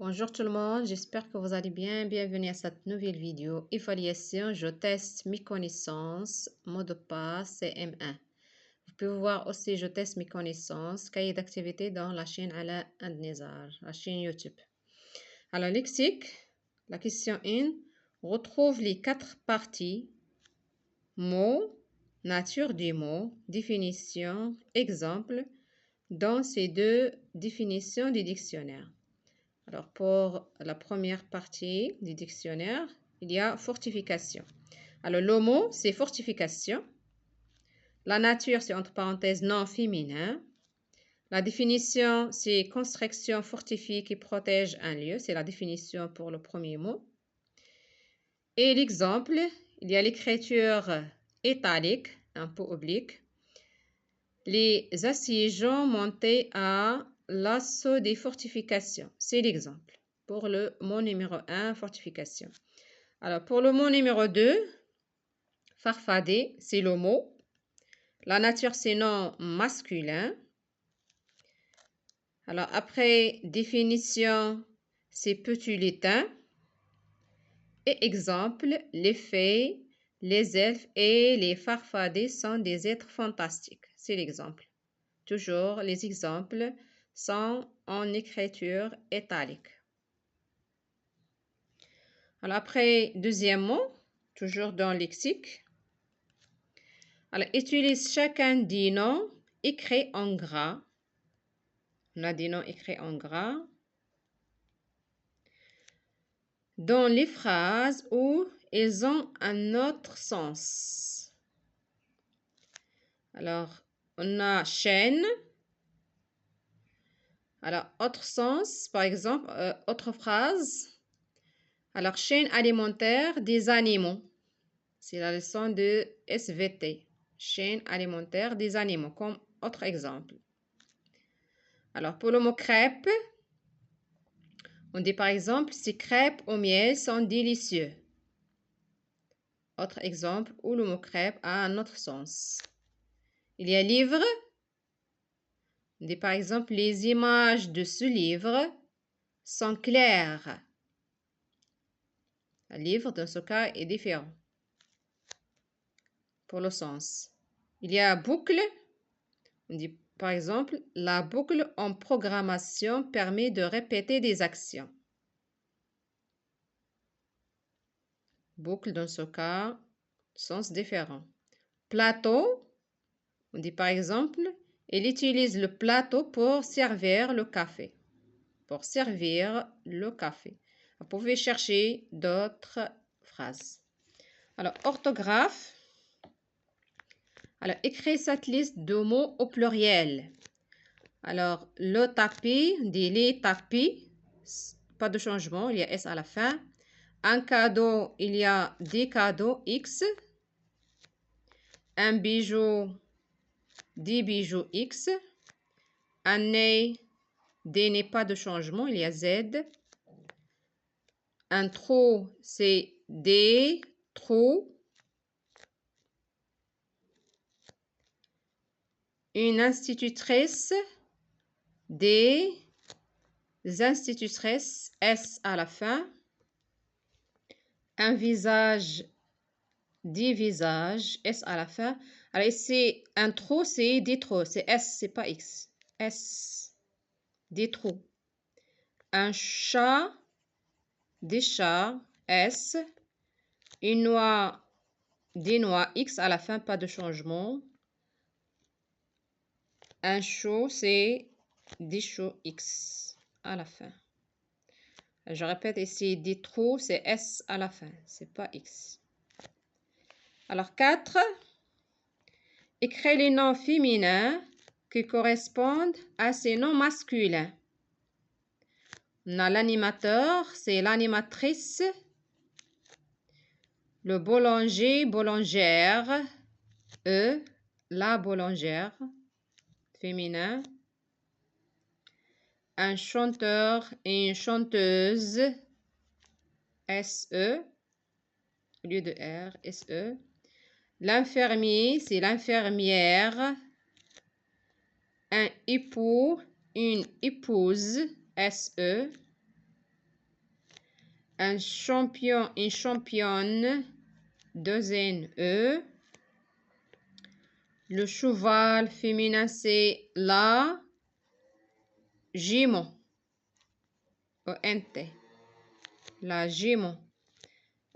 Bonjour tout le monde, j'espère que vous allez bien. Bienvenue à cette nouvelle vidéo. Évaluation, je teste mes connaissances, mot de passe CM1. Vous pouvez voir aussi, je teste mes connaissances, cahier d'activité dans la chaîne Ala Andnezar, la chaîne YouTube. Alors, lexique, la question 1, retrouve les 4 parties, mots, nature du mot, définition, exemple, dans ces 2 définitions du dictionnaire. Alors, pour la première partie du dictionnaire, il y a fortification. Alors, le mot, c'est fortification. La nature, c'est entre parenthèses non féminin. La définition, c'est construction fortifiée qui protège un lieu. C'est la définition pour le premier mot. Et l'exemple, il y a l'écriture italique, un peu oblique. Les assiégeants montaient à l'assaut des fortifications. C'est l'exemple. Pour le mot numéro 1, fortification. Alors, pour le mot numéro 2, farfadet, c'est le mot. La nature, c'est nom masculin. Alors, après, définition, c'est petit lutin. Et exemple, les fées, les elfes et les farfadets sont des êtres fantastiques. C'est l'exemple. Toujours, les exemples sont en écriture italique. Alors, après, deuxième mot, toujours dans le lexique. Alors, utilise chacun des noms écrits en gras. On a des noms écrits en gras. Dans les phrases où ils ont un autre sens. Alors, on a chaîne. Alors, autre sens, par exemple, autre phrase. Alors, chaîne alimentaire des animaux. C'est la leçon de SVT. Chaîne alimentaire des animaux, comme autre exemple. Alors, pour le mot crêpe, on dit par exemple, ces crêpes au miel sont délicieux. Autre exemple où le mot crêpe a un autre sens. Il y a livre. On dit par exemple, les images de ce livre sont claires. Un livre, dans ce cas, est différent pour le sens. Il y a boucle. On dit par exemple, la boucle en programmation permet de répéter des actions. Boucle, dans ce cas, sens différent. Plateau, on dit par exemple, il utilise le plateau pour servir le café. Pour servir le café. Vous pouvez chercher d'autres phrases. Alors, orthographe. Alors, écrivez cette liste de mots au pluriel. Alors, le tapis, on dit les tapis. Pas de changement, il y a S à la fin. Un cadeau, il y a des cadeaux X. Un bijou, des bijoux X. Un nez, des nez, pas de changement, il y a Z. Un trou, c'est des trous. Une institutrice, des institutrices, S à la fin. Un visage, des visages, S à la fin. Alors ici, un trou, c'est des trous. C'est S, c'est pas X. S, des trous. Un chat, des chats, S. Une noix, des noix, X à la fin, pas de changement. Un chou, c'est des choux, X à la fin. Je répète ici, des trous, c'est S à la fin, c'est pas X. Alors, 4. Écris les noms féminins qui correspondent à ces noms masculins. On a l'animateur, c'est l'animatrice. Le boulanger, boulangère. La boulangère, féminin. Un chanteur et une chanteuse, SE, au lieu de R, SE. L'infirmier, c'est l'infirmière. Un époux, une épouse, SE. un champion, une championne, 2 N, E. Le cheval féminin, c'est la jument, O-N-T, la jument.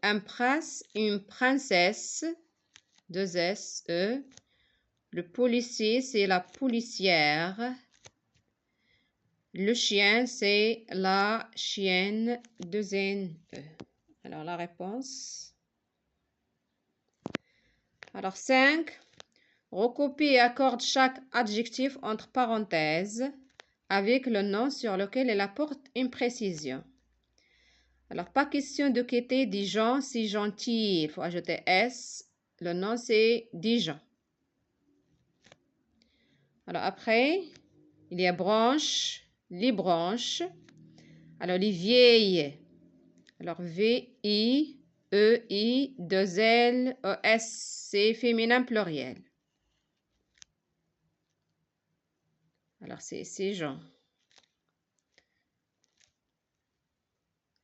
Un prince, une princesse, 2 S, E. Le policier, c'est la policière. Le chien, c'est la chienne, 2 N, E. Alors, la réponse. Alors, 5. Recopie et accorde chaque adjectif entre parenthèses avec le nom sur lequel elle apporte une précision. Alors, pas question de quitter Dijon, si gentil, il faut ajouter S. Le nom, c'est Dijon. Alors, après, il y a branche, les branches. Alors, les vieilles. Alors, V-I, E-I, 2 L, E-S, c'est féminin pluriel. Alors, c'est ces gens.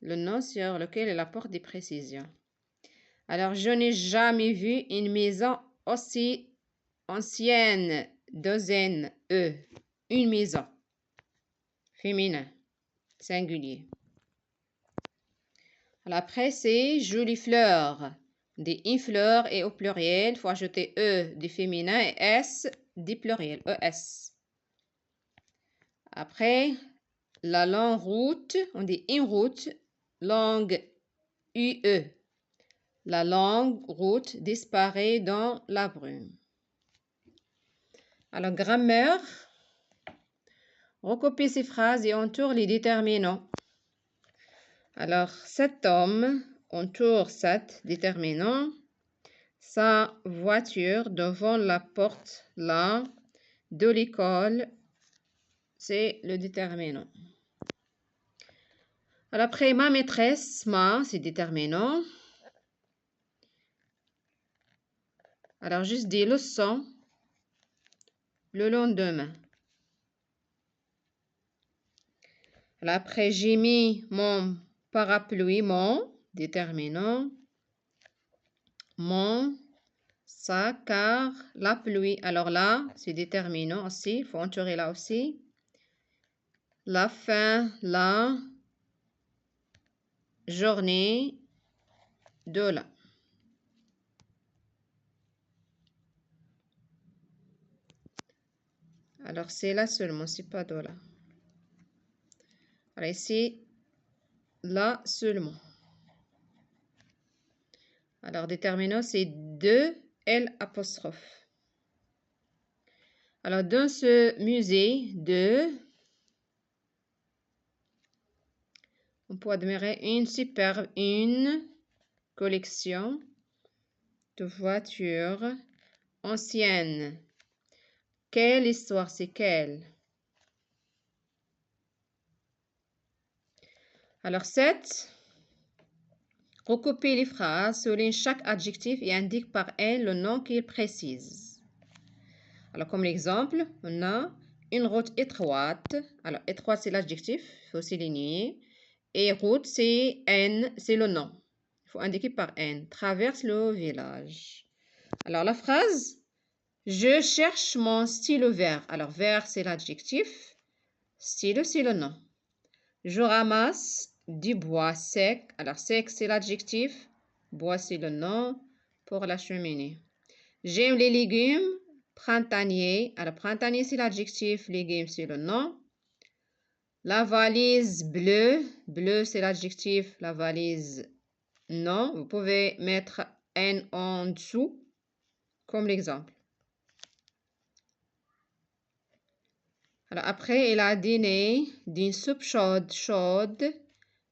Le nom sur lequel elle apporte des précisions. Alors, je n'ai jamais vu une maison aussi ancienne, 2 N, E. Une maison. Féminin. Singulier. Alors, après, c'est jolie fleur. Des une fleur et au pluriel, il faut ajouter E du féminin et S du pluriel, ES. Après, la longue route, on dit une route, longue UE. La longue route disparaît dans la brume. Alors, grammaire. Recopie ces phrases et entoure les déterminants. Alors, cet homme entoure cet déterminant. Sa voiture devant la porte là de l'école, c'est le déterminant. Alors, après, ma maîtresse, ma, c'est déterminant. Alors, juste des leçons le lendemain. Alors, après, j'ai mis mon parapluie, mon déterminant, mon sac, car la pluie. Alors là, c'est déterminant aussi, il faut entourer là aussi. La fin, la journée de là. Alors, c'est là seulement, c'est pas de là. Alors, ici, là seulement. Alors, déterminant, c'est 2 L apostrophe. Alors, dans ce musée on peut admirer une collection de voitures anciennes. Quelle histoire, c'est quelle? Alors, 7. Recopie les phrases, souligne chaque adjectif et indique par N le nom qu'il précise. Alors, comme l'exemple, on a une route étroite. Alors, étroite, c'est l'adjectif, il faut souligner. Et route, c'est N, c'est le nom. Il faut indiquer par N. Traverse le village. Alors, la phrase, je cherche mon stylo vert. Alors, vert, c'est l'adjectif. Stylo, c'est le nom. Je ramasse du bois sec. Alors, sec, c'est l'adjectif. Bois, c'est le nom pour la cheminée. J'aime les légumes printaniers. Alors, printanier, c'est l'adjectif. Légumes, c'est le nom. La valise bleue. Bleu, c'est l'adjectif. La valise, non. Vous pouvez mettre N en dessous, comme l'exemple. Alors, après, il a dîné d'une soupe chaude.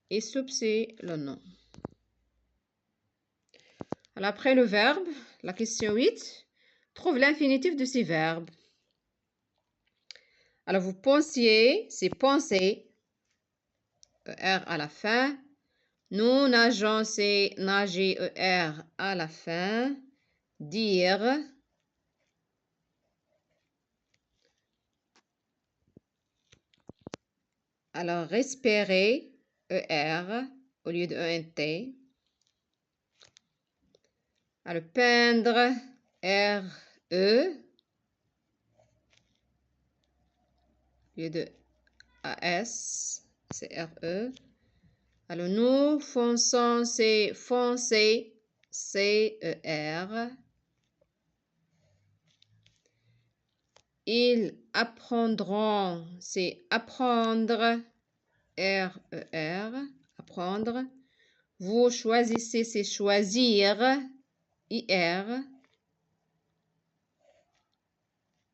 Et soupe, c'est le nom. Alors, après le verbe, la question 8. Trouve l'infinitif de ces verbes. Alors, vous pensiez, c'est penser, ER à la fin. Nous nageons, c'est nager, ER à la fin. Dire. Alors, respirer, ER. au lieu de ENT. Alors, peindre, RE, au lieu de AS, c'est RE. Alors, nous fonçons, c'est foncer, CER. Ils apprendront, c'est apprendre, RER, apprendre. Vous choisissez, c'est choisir, IR.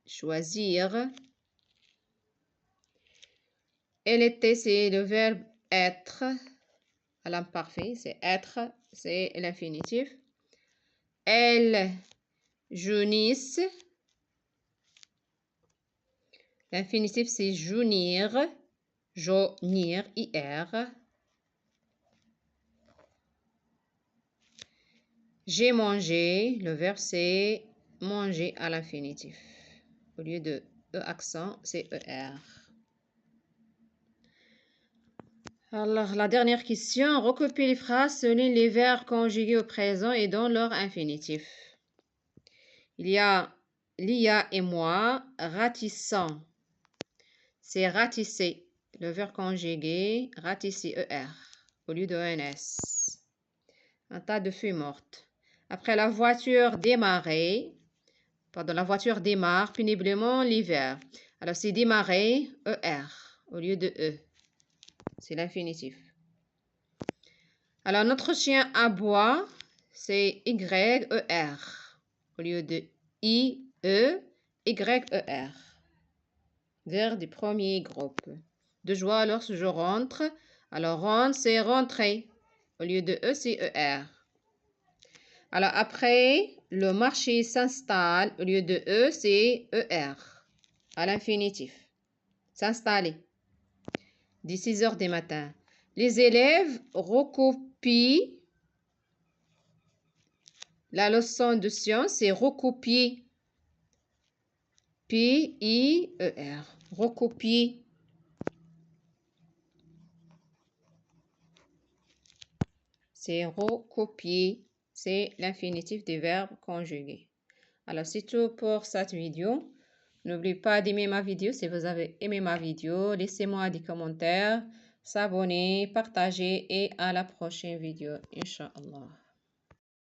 Choisir. Elle était, c'est le verbe être. À l'imparfait, c'est être, c'est l'infinitif. Elles jaunissent. L'infinitif, c'est jaunir. Jaunir, IR. J'ai mangé. Le verbe, c'est manger à l'infinitif. Au lieu de E accent, c'est ER. Alors, la dernière question. Recopiez les phrases selon les verbes conjugués au présent et dans leur infinitif. Il y a Lia et moi, ratissant. C'est ratisser. Le verbe conjugué, ratisser, ER, au lieu de ENS. Un tas de feuilles mortes. Après la voiture démarrer, pardon, la voiture démarre péniblement l'hiver. Alors, c'est démarrer, ER, au lieu de E. C'est l'infinitif. Alors, notre chien aboie, c'est YER, au lieu de IE, YER. Vers du premier groupe. De joie lorsque je rentre. Alors, rentre, c'est rentrer. Au lieu de E, c'est ER. Alors, après, le marché s'installe. Au lieu de E, c'est ER. À l'infinitif. S'installer. Dès 6 heures du matin. Les élèves recopient. La leçon de science, c'est recopier. P-I-E-R. Recopier. C'est recopier. C'est l'infinitif des verbes conjugués. Alors, c'est tout pour cette vidéo. N'oubliez pas d'aimer ma vidéo si vous avez aimé ma vidéo. Laissez-moi des commentaires, s'abonner, partager et à la prochaine vidéo, Inch'Allah.